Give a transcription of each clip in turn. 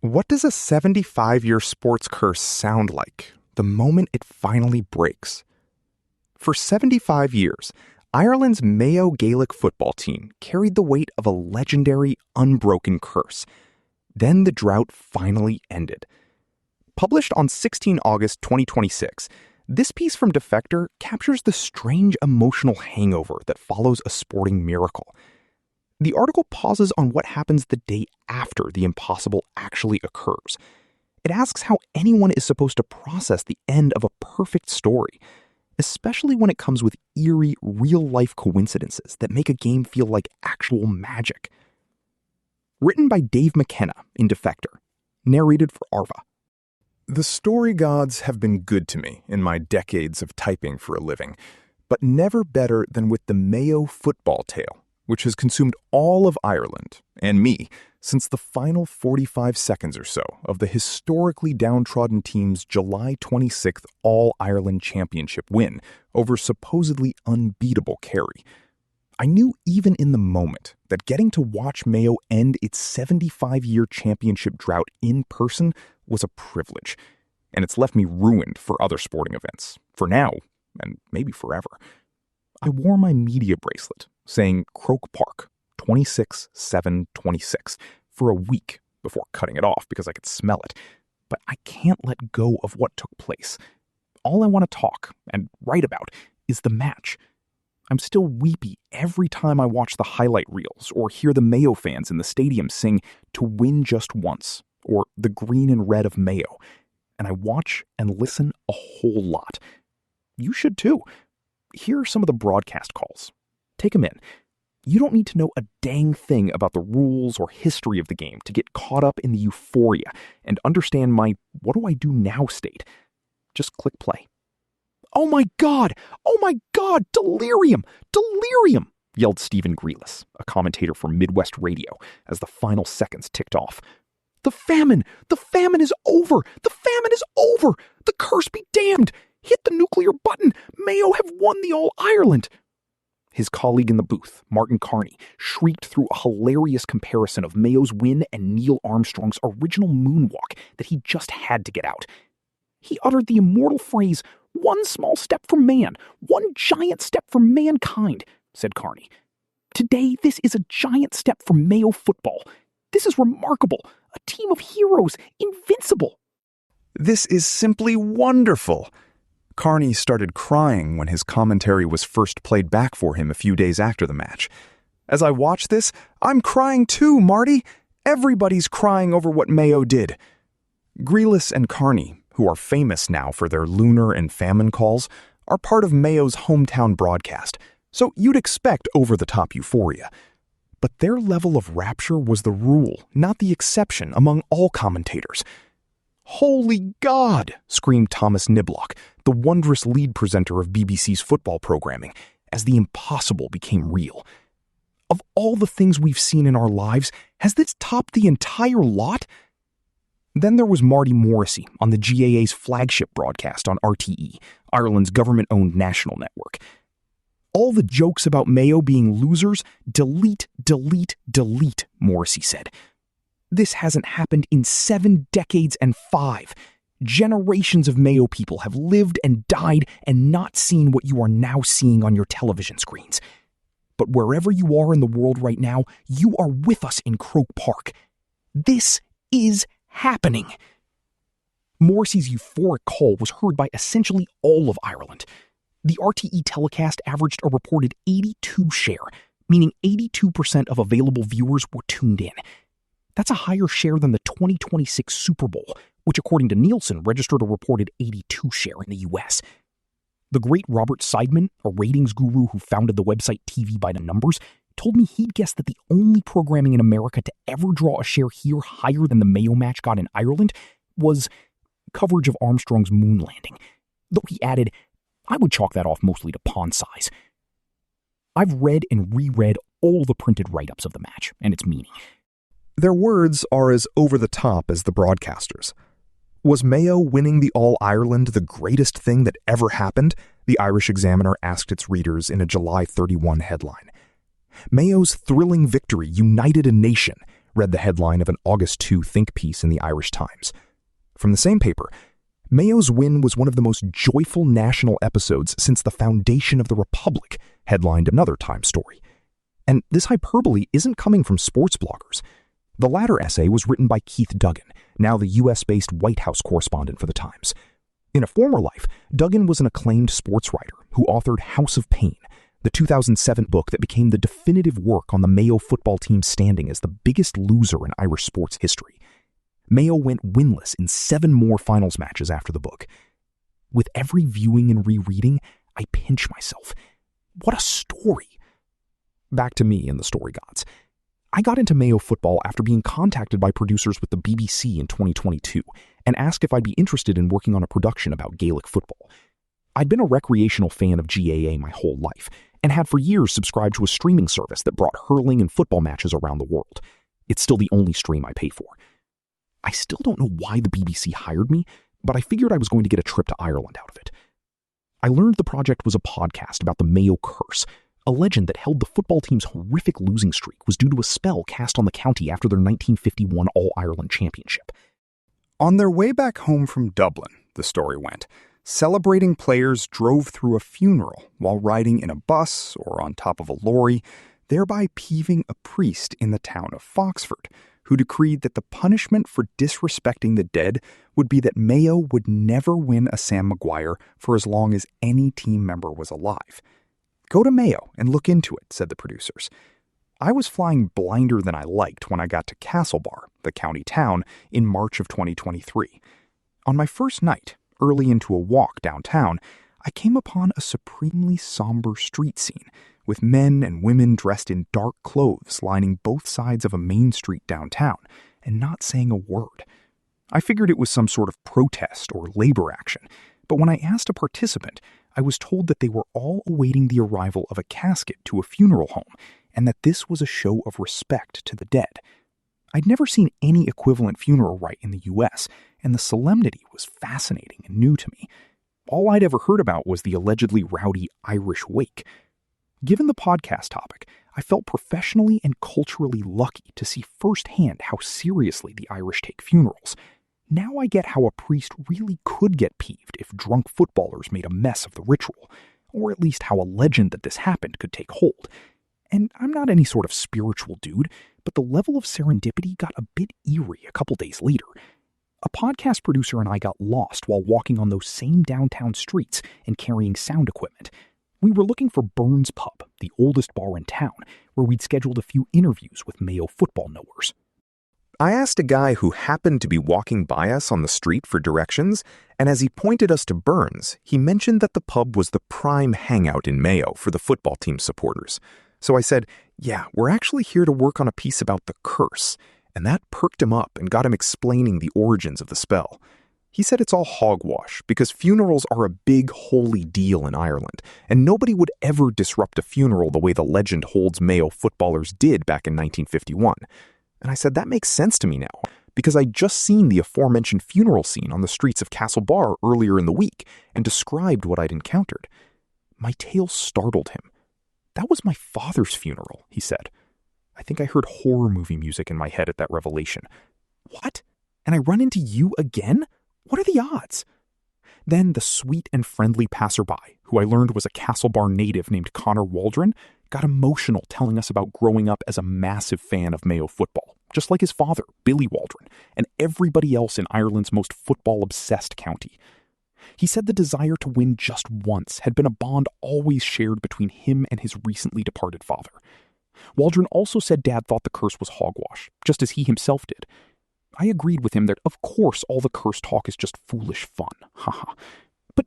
What does a 75-year sports curse sound like the moment it finally breaks? For 75 years, Ireland's Mayo Gaelic football team carried the weight of a legendary, unbroken curse. Then the drought finally ended. Published on 16 August 2026, this piece from Defector captures the strange emotional hangover that follows a sporting miracle. The article pauses on what happens the day after the impossible actually occurs. It asks how anyone is supposed to process the end of a perfect story, especially when it comes with eerie, real-life coincidences that make a game feel like actual magic. Written by Dave McKenna in Defector. Narrated for Arva. The story gods have been good to me in my decades of typing for a living, but never better than with the Mayo football tale, which has consumed all of Ireland, and me, since the final 45 seconds or so of the historically downtrodden team's July 26th All-Ireland Championship win over supposedly unbeatable Kerry. I knew even in the moment that getting to watch Mayo end its 75-year championship drought in person was a privilege, and it's left me ruined for other sporting events, for now, and maybe forever. I wore my media bracelet saying Croke Park, 26/7/26, for a week before cutting it off because I could smell it. But I can't let go of what took place. All I want to talk and write about is the match. I'm still weepy every time I watch the highlight reels or hear the Mayo fans in the stadium sing "To Win Just Once" or "The Green and Red of Mayo." And I watch and listen a whole lot. You should too. Here are some of the broadcast calls. Take them in. You don't need to know a dang thing about the rules or history of the game to get caught up in the euphoria and understand my "what do I do now" state. Just click play. "Oh my God! Oh my God! Delirium! Delirium!" yelled Stephen Grealis, a commentator for Midwest Radio, as the final seconds ticked off. The famine! The famine is over! The famine is over! The curse be damned! Hit the nuclear button! Mayo have won the All-Ireland!" His colleague in the booth, Martin Carney, shrieked through a hilarious comparison of Mayo's win and Neil Armstrong's original moonwalk that he just had to get out. He uttered the immortal phrase, "One small step for man, one giant step for mankind," said Carney. "Today, this is a giant step for Mayo football. This is remarkable. A team of heroes, invincible." "This is simply wonderful." Carney started crying when his commentary was first played back for him a few days after the match. "As I watch this, I'm crying too, Marty. Everybody's crying over what Mayo did." Grealis and Carney, who are famous now for their lunar and famine calls, are part of Mayo's hometown broadcast, so you'd expect over-the-top euphoria. But their level of rapture was the rule, not the exception, among all commentators. "Holy God!" screamed Thomas Niblock, the wondrous lead presenter of BBC's football programming, as the impossible became real. "Of all the things we've seen in our lives, has this topped the entire lot?" Then there was Marty Morrissey on the GAA's flagship broadcast on RTE, Ireland's government-owned national network. "All the jokes about Mayo being losers, delete, delete, delete," Morrissey said. "This hasn't happened in 7 decades and 5. Generations of Mayo people have lived and died and not seen what you are now seeing on your television screens. But wherever you are in the world right now, you are with us in Croke Park. This is happening." Morrissey's euphoric call was heard by essentially all of Ireland. The RTE telecast averaged a reported 82 share, meaning 82% of available viewers were tuned in. That's a higher share than the 2026 Super Bowl, which according to Nielsen registered a reported 82 share in the US. The great Robert Seidman, a ratings guru who founded the website TV by the Numbers, told me he'd guessed that the only programming in America to ever draw a share here higher than the Mayo match got in Ireland was coverage of Armstrong's moon landing. Though he added, "I would chalk that off mostly to pawn size." I've read and reread all the printed write-ups of the match and its meaning. Their words are as over-the-top as the broadcasters. Was Mayo winning the All-Ireland the greatest thing that ever happened? The Irish Examiner asked its readers in a July 31 headline. Mayo's thrilling victory united a nation, read the headline of an August 2 think piece in the Irish Times. From the same paper, Mayo's win was one of the most joyful national episodes since the foundation of the Republic, headlined another Times story. And this hyperbole isn't coming from sports bloggers. The latter essay was written by Keith Duggan, now the US-based White House correspondent for the Times. In a former life, Duggan was an acclaimed sports writer who authored House of Pain, the 2007 book that became the definitive work on the Mayo football team's standing as the biggest loser in Irish sports history. Mayo went winless in 7 more finals matches after the book. With every viewing and rereading, I pinch myself. What a story! Back to me and the story gods. I got into Mayo football after being contacted by producers with the BBC in 2022 and asked if I'd be interested in working on a production about Gaelic football. I'd been a recreational fan of GAA my whole life and had for years subscribed to a streaming service that brought hurling and football matches around the world. It's still the only stream I pay for. I still don't know why the BBC hired me, but I figured I was going to get a trip to Ireland out of it. I learned the project was a podcast about the Mayo curse, a legend that held the football team's horrific losing streak was due to a spell cast on the county after their 1951 All-Ireland Championship. On their way back home from Dublin, the story went, celebrating players drove through a funeral while riding in a bus or on top of a lorry, thereby peeving a priest in the town of Foxford, who decreed that the punishment for disrespecting the dead would be that Mayo would never win a Sam Maguire for as long as any team member was alive. Go to Mayo and look into it, said the producers. I was flying blinder than I liked when I got to Castlebar, the county town, in March of 2023. On my first night, early into a walk downtown, I came upon a supremely somber street scene, with men and women dressed in dark clothes lining both sides of a main street downtown and not saying a word. I figured it was some sort of protest or labor action, but when I asked a participant, I was told that they were all awaiting the arrival of a casket to a funeral home and that this was a show of respect to the dead. I'd never seen any equivalent funeral rite in the US, and the solemnity was fascinating and new to me. All I'd ever heard about was the allegedly rowdy Irish wake. Given the podcast topic, I felt professionally and culturally lucky to see firsthand how seriously the Irish take funerals. Now I get how a priest really could get peeved if drunk footballers made a mess of the ritual, or at least how a legend that this happened could take hold. And I'm not any sort of spiritual dude, but the level of serendipity got a bit eerie a couple days later. A podcast producer and I got lost while walking on those same downtown streets and carrying sound equipment. We were looking for Burns Pub, the oldest bar in town, where we'd scheduled a few interviews with Mayo football knowers. I asked a guy who happened to be walking by us on the street for directions, and as he pointed us to Burns, he mentioned that the pub was the prime hangout in Mayo for the football team supporters. So I said, yeah, we're actually here to work on a piece about the curse, and that perked him up and got him explaining the origins of the spell. He said it's all hogwash because funerals are a big holy deal in Ireland, and nobody would ever disrupt a funeral the way the legend holds Mayo footballers did back in 1951. And I said that makes sense to me now, because I'd just seen the aforementioned funeral scene on the streets of Castlebar earlier in the week and described what I'd encountered. My tale startled him. That was my father's funeral, he said. I think I heard horror movie music in my head at that revelation. What? And I run into you again? What are the odds? Then the sweet and friendly passerby, who I learned was a Castlebar native named Connor Waldron, got emotional telling us about growing up as a massive fan of Mayo football, just like his father, Billy Waldron, and everybody else in Ireland's most football-obsessed county. He said the desire to win just once had been a bond always shared between him and his recently departed father. Waldron also said Dad thought the curse was hogwash, just as he himself did. I agreed with him that, of course, all the curse talk is just foolish fun. Haha. But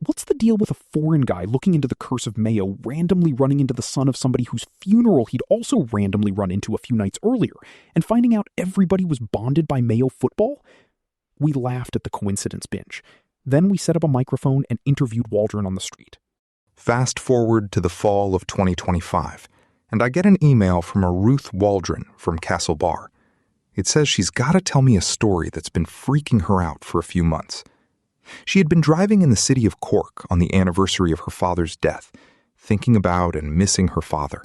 what's the deal with a foreign guy looking into the curse of Mayo randomly running into the son of somebody whose funeral he'd also randomly run into a few nights earlier and finding out everybody was bonded by Mayo football? We laughed at the coincidence binge. Then we set up a microphone and interviewed Waldron on the street. Fast forward to the fall of 2025, and I get an email from a Ruth Waldron from Castlebar. It says she's got to tell me a story that's been freaking her out for a few months. She had been driving in the city of Cork on the anniversary of her father's death, thinking about and missing her father,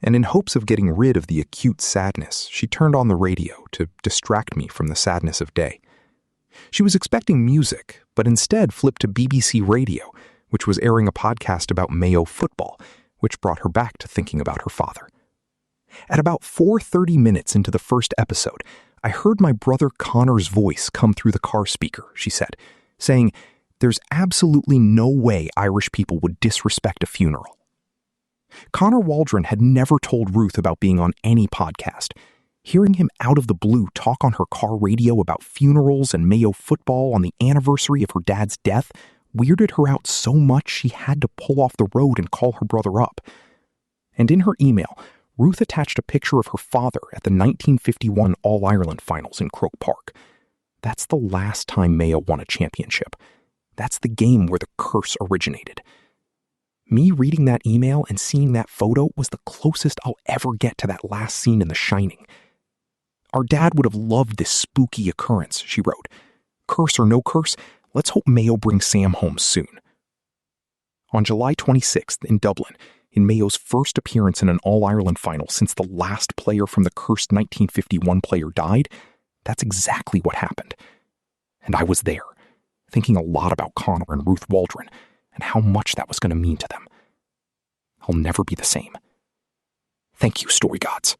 And in hopes of getting rid of the acute sadness, she turned on the radio to distract me from the sadness of day. She was expecting music, but instead flipped to BBC Radio, which was airing a podcast about Mayo football, which brought her back to thinking about her father. At about 4:30 minutes into the first episode, I heard my brother Connor's voice come through the car speaker, she said, saying, "There's absolutely no way Irish people would disrespect a funeral." Connor Waldron had never told Ruth about being on any podcast. Hearing him out of the blue talk on her car radio about funerals and Mayo football on the anniversary of her dad's death weirded her out so much she had to pull off the road and call her brother up. And in her email, Ruth attached a picture of her father at the 1951 All-Ireland finals in Croke Park. That's the last time Mayo won a championship. That's the game where the curse originated. Me reading that email and seeing that photo was the closest I'll ever get to that last scene in The Shining. Our dad would have loved this spooky occurrence, she wrote. Curse or no curse, let's hope Mayo brings Sam home soon. On July 26th in Dublin, in Mayo's first appearance in an All-Ireland final since the last player from the cursed 1951 player died, that's exactly what happened. And I was there, thinking a lot about Connor and Ruth Waldron and how much that was going to mean to them. I'll never be the same. Thank you, Story Gods.